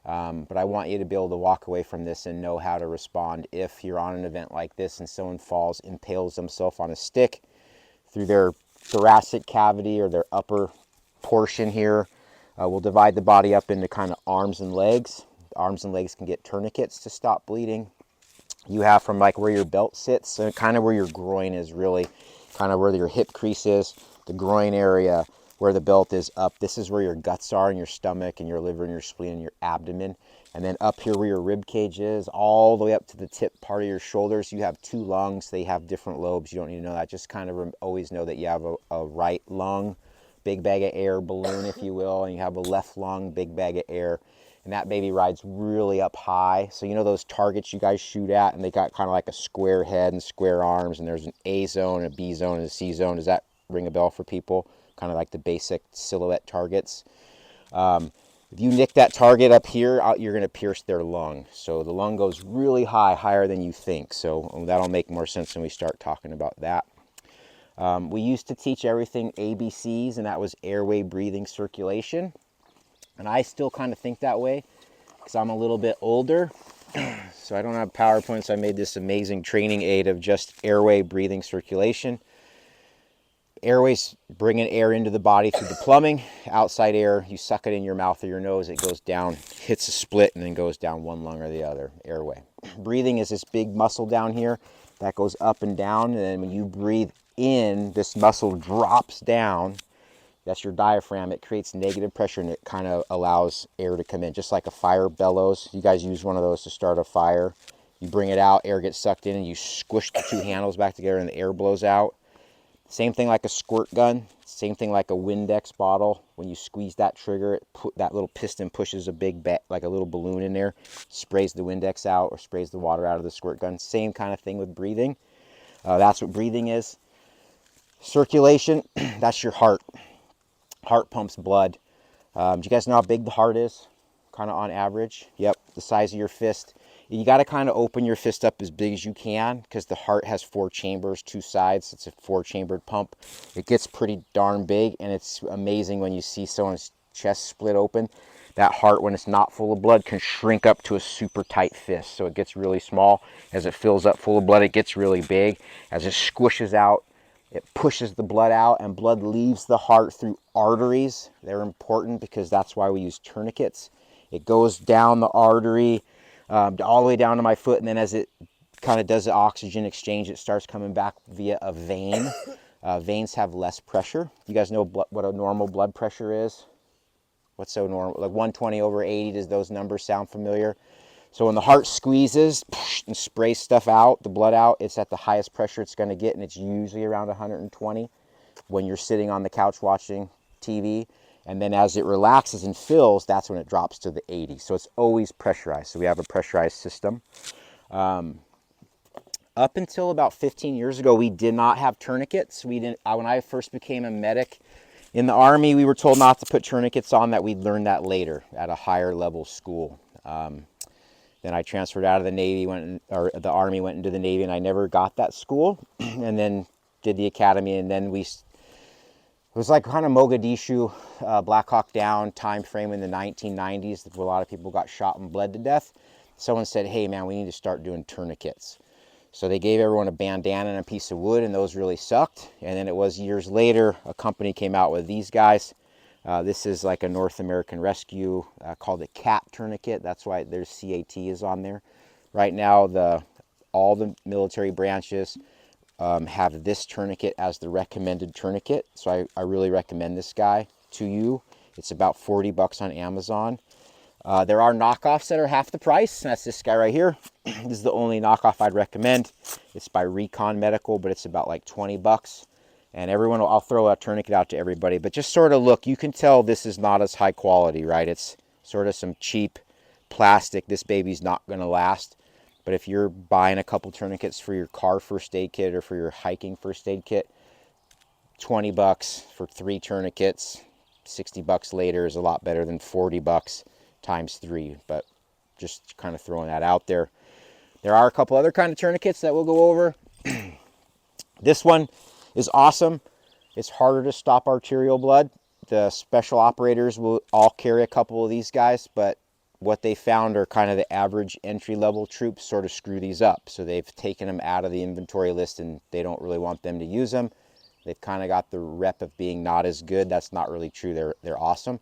But I want you to be able to walk away from this and know how to respond if you're on an event like this and someone falls, impales themselves on a stick through their thoracic cavity or their upper portion here. We'll divide the body up into kind of arms and legs. Arms and legs can get tourniquets to stop bleeding. You have from like where your belt sits, kind of where your groin is, really kind of where your hip crease is, the groin area where the belt is up. This is where your guts are, and your stomach and your liver and your spleen and your abdomen. And then up here where your rib cage is, all the way up to the tip part of your shoulders, you have two lungs. They have different lobes. You don't need to know that. Just kind of always know that you have a right lung, big bag of air balloon, if you will, and you have a left lung, big bag of air. And that baby rides really up high. So you know those targets you guys shoot at, and they got kind of like a square head and square arms, and there's an A zone, a B zone, and a C zone. Does that ring a bell for people? Kind of like the basic silhouette targets. If you nick that target up here, you're going to pierce their lung. So the lung goes really high, higher than you think. So that'll make more sense when we start talking about that. We used to teach everything ABCs, and that was airway, breathing, circulation. And I still kind of think that way because I'm a little bit older. So I don't have PowerPoint, so I made this amazing training aid of just airway, breathing, circulation. Airways bringing air into the body through the plumbing. Outside air, you suck it in your mouth or your nose, it goes down, hits a split, and then goes down one lung or the other. Airway. Breathing is this big muscle down here that goes up and down, and then when you breathe in, this muscle drops down. That's your diaphragm. It creates negative pressure, and it kind of allows air to come in, just like a fire bellows. You guys use one of those to start a fire. You bring it out, air gets sucked in, and you squish the two handles back together, and the air blows out. Same thing like a squirt gun. Same thing like a Windex bottle. When you squeeze that trigger, that little piston pushes a big, like a little balloon in there, sprays the Windex out or sprays the water out of the squirt gun. Same kind of thing with breathing. That's what breathing is. Circulation, that's your heart. Heart pumps blood. Do you guys know how big the heart is? Kind of on average. Yep, the size of your fist. You got to kind of open your fist up as big as you can because the heart has 4 chambers, 2 sides. It's a 4-chambered pump. It gets pretty darn big, and it's amazing when you see someone's chest split open. That heart, when it's not full of blood, can shrink up to a super tight fist. So it gets really small. As it fills up full of blood, it gets really big. As it squishes out, it pushes the blood out, and blood leaves the heart through arteries. They're important because that's why we use tourniquets. It goes down the artery all the way down to my foot, and then as it kind of does the oxygen exchange, it starts coming back via a vein. Veins have less pressure. You guys know what a normal blood pressure is? What's so normal? Like 120 over 80, does those numbers sound familiar? So when the heart squeezes and sprays stuff out, the blood out, it's at the highest pressure it's going to get, and it's usually around 120 when you're sitting on the couch watching TV. And then as it relaxes and fills, that's when it drops to the 80. So it's always pressurized. So we have a pressurized system. Up until about 15 years ago, we did not have tourniquets. We didn't. When I first became a medic in the Army, we were told not to put tourniquets on. That we'd learn that later at a higher level school. Then I transferred out of the Navy, or the Army, went into the Navy, and I never got that school. And then did the academy, and then it was like kind of Mogadishu, Black Hawk Down time frame in the 1990s, where a lot of people got shot and bled to death. Someone said, hey man, we need to start doing tourniquets. So they gave everyone a bandana and a piece of wood, and those really sucked. And then it was years later, a company came out with these guys. This is like a North American Rescue called a CAT tourniquet. That's why there's CAT is on there. Right now, all the military branches have this tourniquet as the recommended tourniquet. So I really recommend this guy to you. It's about $40 on Amazon. There are knockoffs that are half the price. That's this guy right here. This is the only knockoff I'd recommend. It's by Recon Medical, but it's about like $20. And I'll throw a tourniquet out to everybody, but just sort of look, you can tell this is not as high quality, right? It's sort of some cheap plastic. This baby's not going to last. But if you're buying a couple tourniquets for your car first aid kit or for your hiking first aid kit, $20 for 3 tourniquets, $60 later is a lot better than $40 times 3. But just kind of throwing that out there. There are a couple other kind of tourniquets that we'll go over. This one is awesome. It's harder to stop arterial blood. The special operators will all carry a couple of these guys, but what they found are kind of the average entry-level troops sort of screw these up. So they've taken them out of the inventory list and they don't really want them to use them. They've kind of got the rep of being not as good. That's not really true. They're awesome,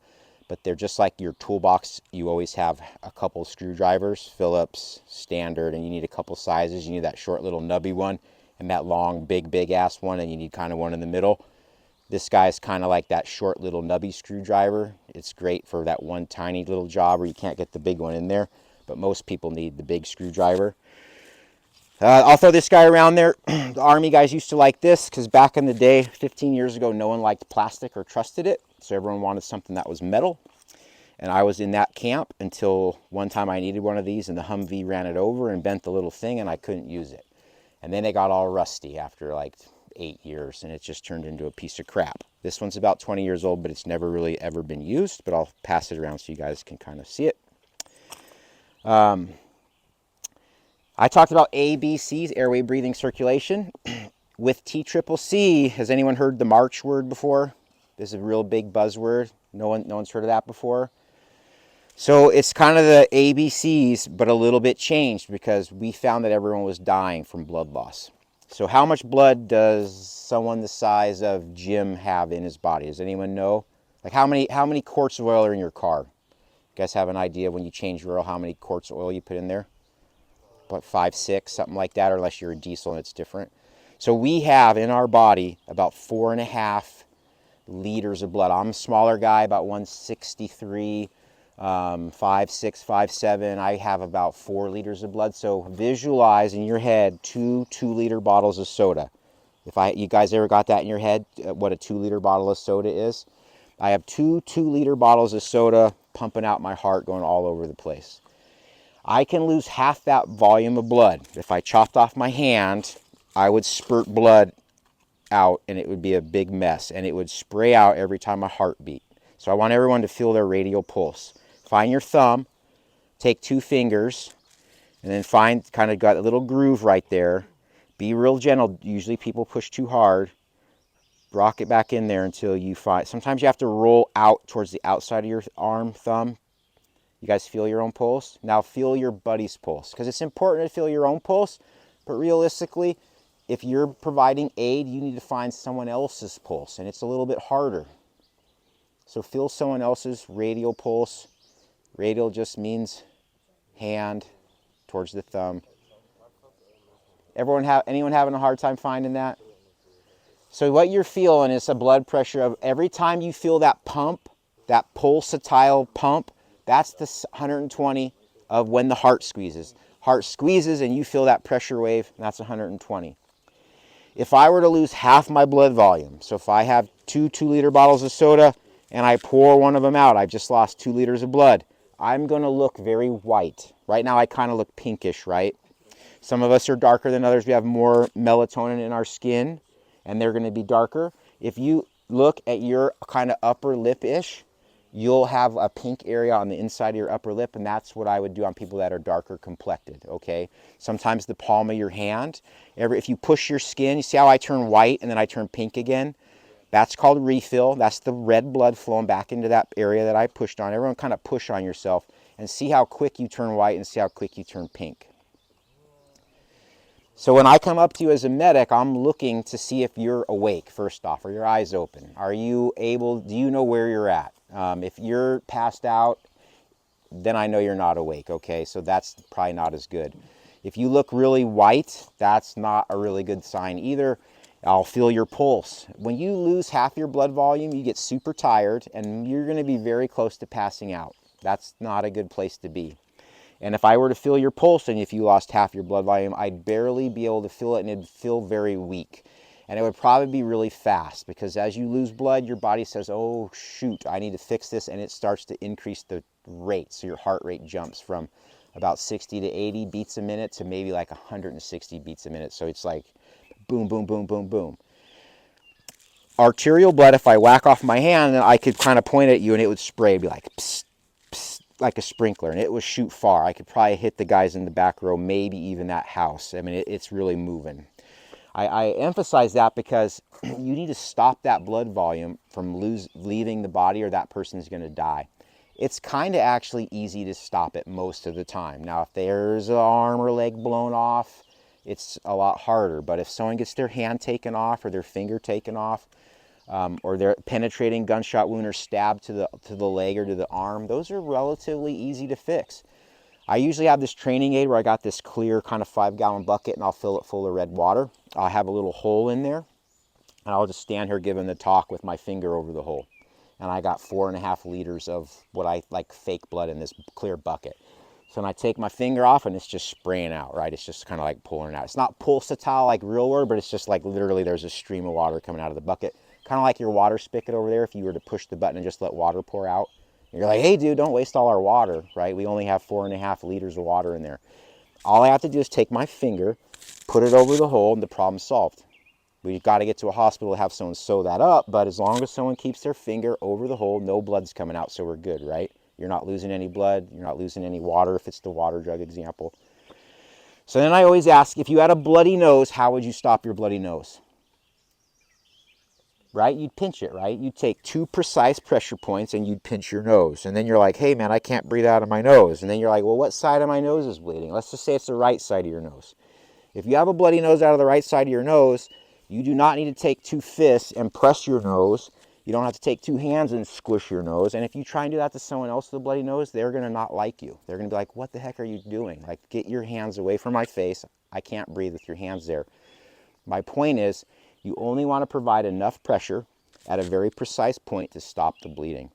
but they're just like your toolbox. You always have a couple screwdrivers, Phillips, standard, and you need a couple sizes. You need that short little nubby one and that long, big ass one, and you need kind of one in the middle. This guy's kind of like that short little nubby screwdriver. It's great for that one tiny little job where you can't get the big one in there, but most people need the big screwdriver. I'll throw this guy around there. The Army guys used to like this because back in the day, 15 years ago, no one liked plastic or trusted it. So everyone wanted something that was metal. And I was in that camp until one time I needed one of these and the Humvee ran it over and bent the little thing and I couldn't use it. And then it got all rusty after like 8 years and it just turned into a piece of crap. This one's about 20 years old, but it's never really ever been used, but I'll pass it around so you guys can kind of see it. I talked about ABCs, airway, breathing, circulation. With TCCC, has anyone heard the March word before? This is a real big buzzword. No one's heard of that before. So it's kind of the ABCs, but a little bit changed because we found that everyone was dying from blood loss. So how much blood does someone the size of Jim have in his body? Does anyone know? Like how many quarts of oil are in your car? You guys have an idea when you change your oil, how many quarts of oil you put in there? About 5, 6, something like that, or unless you're a diesel and it's different. So we have in our body about 4.5 liters of blood. I'm a smaller guy, about 163, 5'6", 5'7". I have about 4 liters of blood. So visualize in your head 2 2-liter bottles of soda. You guys ever got that in your head, what a 2-liter bottle of soda is? I have 2 2-liter bottles of soda pumping out my heart, going all over the place. I can lose half that volume of blood. If I chopped off my hand, I would spurt blood out and it would be a big mess and it would spray out every time my heart beat. So I want everyone to feel their radial pulse. Find your thumb, take 2 fingers, and then find kind of got a little groove right there. Be real gentle. Usually people push too hard. Rock it back in there until you find. Sometimes you have to roll out towards the outside of your arm, thumb. You guys feel your own pulse? Now feel your buddy's pulse, because it's important to feel your own pulse, but realistically, if you're providing aid, you need to find someone else's pulse, and it's a little bit harder. So feel someone else's radial pulse. Radial just means hand towards the thumb. Anyone having a hard time finding that? So what you're feeling is a blood pressure of every time you feel that pump, that pulsatile pump, that's the 120 of when the heart squeezes. Heart squeezes and you feel that pressure wave, and that's 120. If I were to lose half my blood volume, so if I have 2 2-liter bottles of soda and I pour one of them out, I've just lost 2 liters of blood. I'm going to look very white. Right now I kind of look pinkish, right? Some of us are darker than others. We have more melatonin in our skin, and they're going to be darker. If you look at your kind of upper lip-ish, you'll have a pink area on the inside of your upper lip, and that's what I would do on people that are darker complected, okay? Sometimes the palm of your hand. If you push your skin, you see how I turn white and then I turn pink again? That's called refill. That's the red blood flowing back into that area that I pushed on. Everyone kind of push on yourself and see how quick you turn white and see how quick you turn pink. So when I come up to you as a medic, I'm looking to see if you're awake, first off. Are your eyes open? Are you able, do you know where you're at? If you're passed out, then I know you're not awake, okay? So that's probably not as good. If you look really white, that's not a really good sign either. I'll feel your pulse. When you lose half your blood volume, you get super tired and you're gonna be very close to passing out. That's not a good place to be. And if I were to feel your pulse and if you lost half your blood volume, I'd barely be able to feel it and it'd feel very weak. And it would probably be really fast because as you lose blood, your body says, oh shoot, I need to fix this, and it starts to increase the rate. So your heart rate jumps from about 60 to 80 beats a minute to maybe like 160 beats a minute. So it's like boom, boom, boom, boom, boom. Arterial blood, if I whack off my hand, I could kind of point at you and it would spray, it'd be like psst, psst, like a sprinkler, and it would shoot far. I could probably hit the guys in the back row, maybe even that house. I mean, it's really moving. I emphasize that because you need to stop that blood volume from leaving the body or that person is going to die. it's kind of actually easy to stop it most of the time. Now, if there's an arm or leg blown off, it's a lot harder. But if someone gets their hand taken off or their finger taken off, or their penetrating gunshot wound or stab to the leg or to the arm, those are relatively easy to fix. I usually have this training aid where I got this clear kind of 5-gallon bucket, and I'll fill it full of red water. I'll have a little hole in there, and I'll just stand here giving the talk with my finger over the hole. And I got 4.5 liters of what I like fake blood in this clear bucket. So when I take my finger off, and it's just spraying out, right? It's just kind of like pulling it out. It's not pulsatile like real water, but it's just like literally there's a stream of water coming out of the bucket. Kind of like your water spigot over there if you were to push the button and just let water pour out. You're like, hey dude, don't waste all our water, right? We only have 4.5 liters of water in there. All I have to do is take my finger, put it over the hole, and the problem's solved. We've got to get to a hospital to have someone sew that up, but as long as someone keeps their finger over the hole, no blood's coming out, so we're good, right? You're not losing any blood, you're not losing any water if it's the water jug example. So then I always ask, if you had a bloody nose, how would you stop your bloody nose? Right? You'd pinch it, right? You'd take 2 precise pressure points and you'd pinch your nose. And then you're like, hey man, I can't breathe out of my nose. And then you're like, well, what side of my nose is bleeding? Let's just say it's the right side of your nose. If you have a bloody nose out of the right side of your nose, you do not need to take 2 fists and press your nose. You don't have to take 2 hands and squish your nose. And if you try and do that to someone else with a bloody nose, they're going to not like you. They're going to be like, what the heck are you doing? Like, get your hands away from my face. I can't breathe with your hands there. My point is, you only want to provide enough pressure at a very precise point to stop the bleeding.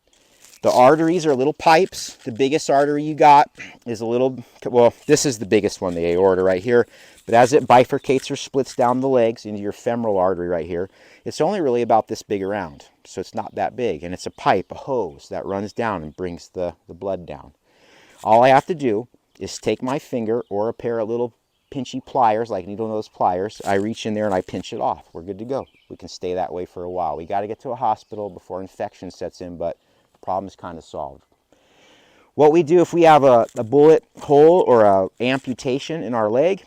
The arteries are little pipes. The biggest artery you got is a little, well, this is the biggest one, the aorta right here. But as it bifurcates or splits down the legs into your femoral artery right here, it's only really about this big around. So it's not that big. And it's a pipe, a hose that runs down and brings the blood down. All I have to do is take my finger or a pair of little pinchy pliers, like needle nose pliers. I reach in there and I pinch it off. We're good to go. We can stay that way for a while. We got to get to a hospital before infection sets in, but the problem is kind of solved. What we do if we have a bullet hole or a amputation in our leg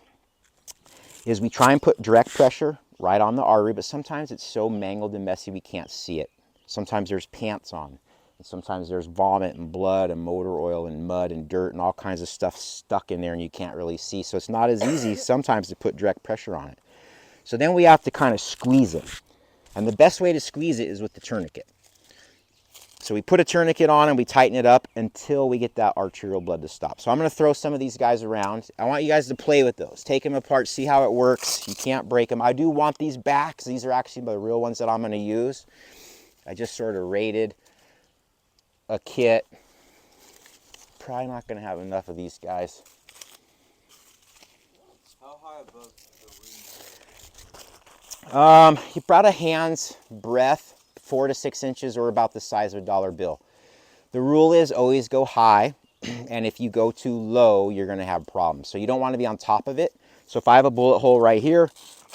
is we try and put direct pressure right on the artery, but sometimes it's so mangled and messy we can't see it. Sometimes there's pants on. And sometimes there's vomit and blood and motor oil and mud and dirt and all kinds of stuff stuck in there and you can't really see. So it's not as easy sometimes to put direct pressure on it. So then we have to kind of squeeze it. And the best way to squeeze it is with the tourniquet. So we put a tourniquet on and we tighten it up until we get that arterial blood to stop. So I'm going to throw some of these guys around. I want you guys to play with those. Take them apart, see how it works. You can't break them. I do want these back because these are actually the real ones that I'm going to use. I just sort of rated a kit. Probably not going to have enough of these guys. How high above the ring? About a hand's breadth, 4 to 6 inches, or about the size of a dollar bill. The rule is always go high, and if you go too low, you're going to have problems. So you don't want to be on top of it. So if I have a bullet hole right here,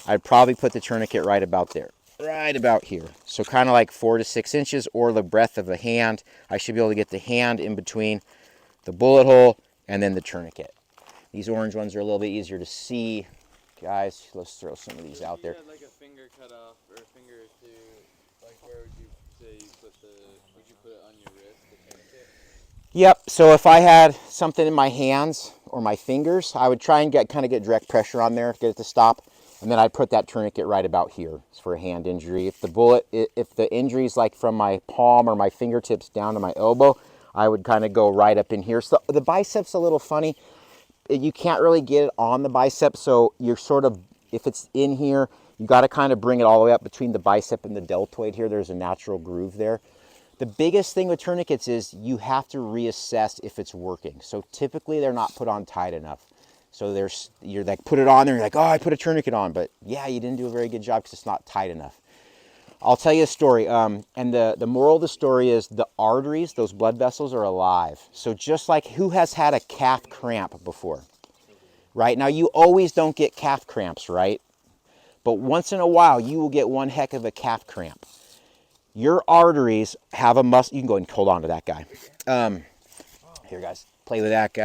I'd probably put the tourniquet right about there. Right about here. So kind of like 4 to 6 inches or the breadth of a hand. I should be able to get the hand in between the bullet hole and then the tourniquet. These orange ones are a little bit easier to see. Guys, let's throw some of these out there. If you had like a finger cut off or a finger or two, like where would you say you put would you put it on your wrist, the tourniquet? Yep, so if I had something in my hands or my fingers, I would try and get direct pressure on there, get it to stop. And then I'd put that tourniquet right about here. It's for a hand injury. If the injury is like from my palm or my fingertips down to my elbow, I would kind of go right up in here. So the bicep's a little funny. You can't really get it on the bicep, so you're sort of, if it's in here, you got to kind of bring it all the way up between the bicep and the deltoid here. There's a natural groove there. The biggest thing with tourniquets is you have to reassess if it's working. So typically they're not put on tight enough. So you're like, put it on there, you're like, oh, I put a tourniquet on. But yeah, you didn't do a very good job because it's not tight enough. I'll tell you a story. And the moral of the story is the arteries, those blood vessels, are alive. So just like, who has had a calf cramp before? Right? Now, you always don't get calf cramps, right? But once in a while, you will get one heck of a calf cramp. Your arteries have a muscle. You can go and hold on to that guy. Here, guys, play with that guy.